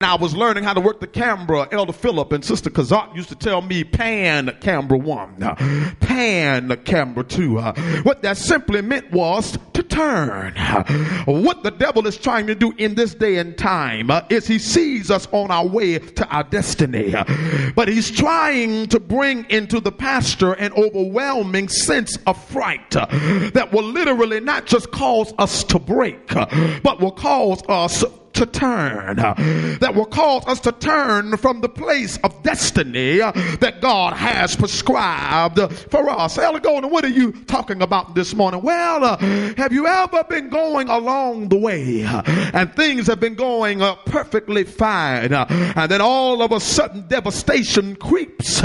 I was learning how to work the camera. Elder Philip and Sister Kazak used to tell me pan camera 1, pan camera 2. What that simply meant was to turn. What the devil is trying to do in this day and time is he sees us on our way to our destiny. But he's trying to bring into the pastor an overwhelming sense of fright that will literally not just cause us to break, but will cause us to turn, that will cause us to turn from the place of destiny that God has prescribed for us. Elder Golden, what are you talking about this morning? Well, have you ever been going along the way and things have been going perfectly fine, and then all of a sudden devastation creeps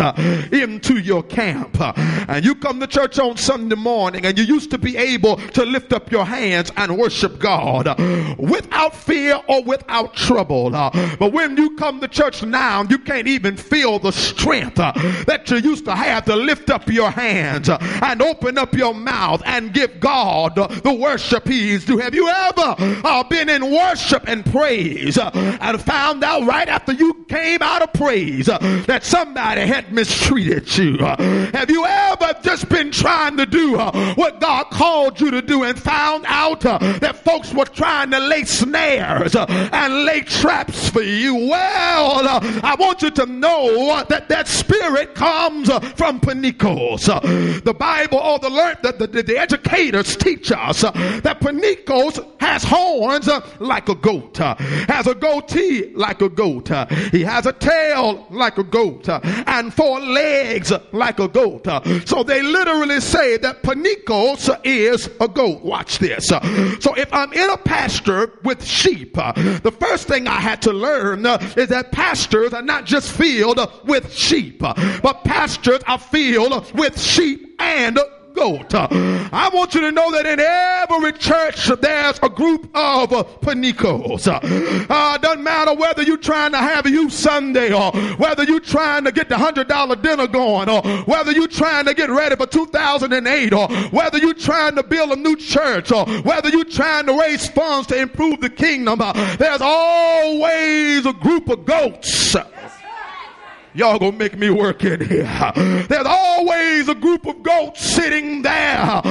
into your camp, and you come to church on Sunday morning and you used to be able to lift up your hands and worship God without fear or without trouble, but when you come to church now, you can't even feel the strength that you used to have to lift up your hands and open up your mouth and give God the worship he's due. Have you ever been in worship and praise and found out right after you came out of praise that somebody had mistreated you? Have you ever just been trying to do what God called you to do and found out that folks were trying to lay snares and lay traps for you? Well, I want you to know that that spirit comes from panicos. The Bible or the educators teach us that panicos has horns like a goat, has a goatee like a goat, he has a tail like a goat, and 4 legs like a goat. So they literally say that panicos is a goat. Watch this. So if I'm in a pasture with sheep, the first thing I had to learn is that pastures are not just filled with sheep, but pastures are filled with sheep and goat. I want you to know that in every church there's a group of panicos. Doesn't matter whether you're trying to have a youth Sunday or whether you're trying to get the $100 dinner going or whether you're trying to get ready for 2008 or whether you're trying to build a new church or whether you're trying to raise funds to improve the kingdom. There's always a group of goats. Y'all gonna make me work in here. There's always a group of goats sitting there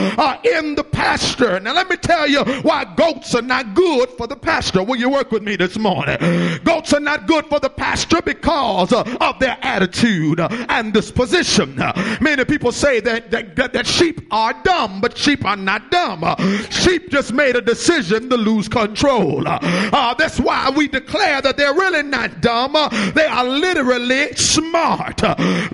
in the pasture. Now let me tell you why goats are not good for the pasture. Will you work with me this morning? Goats are not good for the pasture because of their attitude and disposition. Many people say that sheep are dumb, but sheep are not dumb. Sheep just made a decision to lose control. That's why we declare that they're really not dumb. They are literally smart.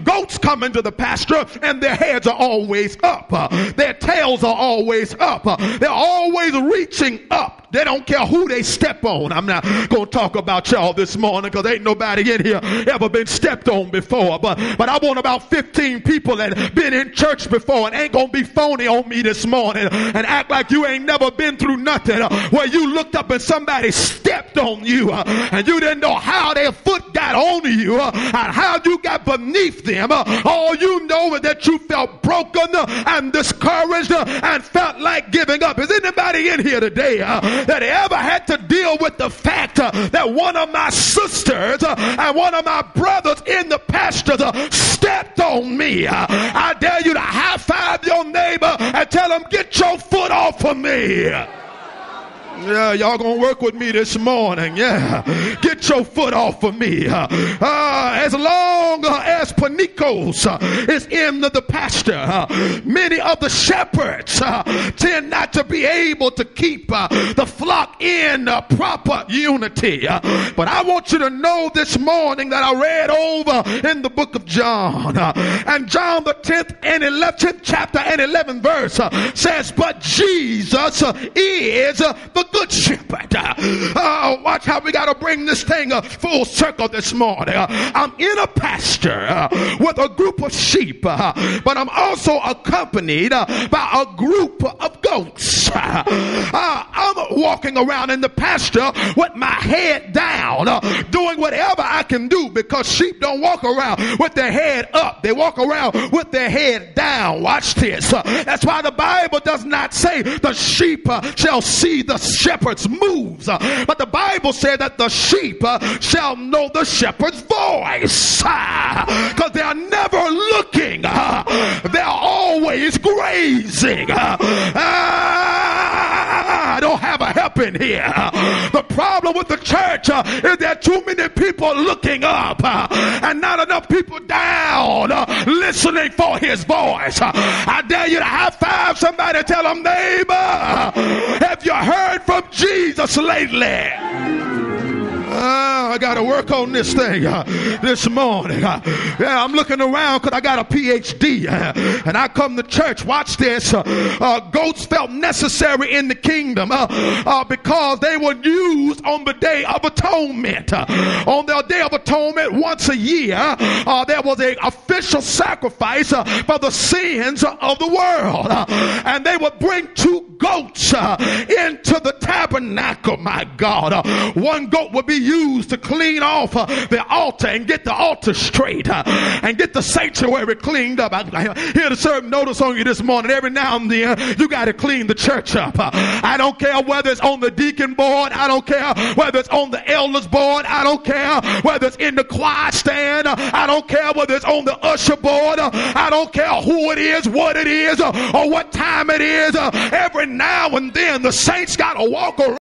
Goats come into the pasture and their heads are always up. Their tails are always up. They're always reaching up. They don't care who they step on. I'm not going to talk about y'all this morning because ain't nobody in here ever been stepped on before. But I want about 15 people that been in church before and ain't going to be phony on me this morning and act like you ain't never been through nothing where you looked up and somebody stepped on you and you didn't know how their foot got on you and how you got beneath them. All you know is that you felt broken and discouraged and felt like giving up. Is anybody in here today that ever had to deal with the fact that one of my sisters and one of my brothers in the pastures stepped on me? I dare you to high five your neighbor and tell him, get your foot off of me. Yeah, y'all gonna work with me this morning. Yeah, get your foot off of me. As long as panicos is in the pasture, many of the shepherds tend not to be able to keep the flock in proper unity. But I want you to know this morning that I read over in the book of John, and John the 10th and 11th chapter and 11th verse says, but Jesus is the good shepherd. Watch how we got to bring this thing full circle this morning. I'm in a pasture with a group of sheep, but I'm also accompanied by a group of goats. I'm walking around in the pasture with my head down, doing whatever I can do because sheep don't walk around with their head up. They walk around with their head down. Watch this. That's why the Bible does not say the sheep shall see the shepherd's moves, but the Bible said that the sheep shall know the shepherd's voice, because they are never looking, they're always grazing. I don't have a help in here. The problem with the church is there are too many people looking up and not enough people down listening for his voice. I dare you to high five somebody, tell them, neighbor, have you heard from Jesus lately? I got to work on this thing this morning. Yeah, I'm looking around because I got a PhD and I come to church. Watch this. Goats felt necessary in the kingdom because they were used on the Day of Atonement. On the Day of Atonement, once a year, there was an official sacrifice for the sins of the world. And they would bring 2 goats into the tabernacle. My God. One goat would be used to clean off the altar and get the altar straight and get the sanctuary cleaned up. I here to serve notice on you this morning. Every now and then you got to clean the church up. I don't care whether it's on the deacon board. I don't care whether it's on the elders board. I don't care whether it's in the choir stand. I don't care whether it's on the usher board. I don't care who it is, what it is, or what time it is. Every now and then the saints got to walk around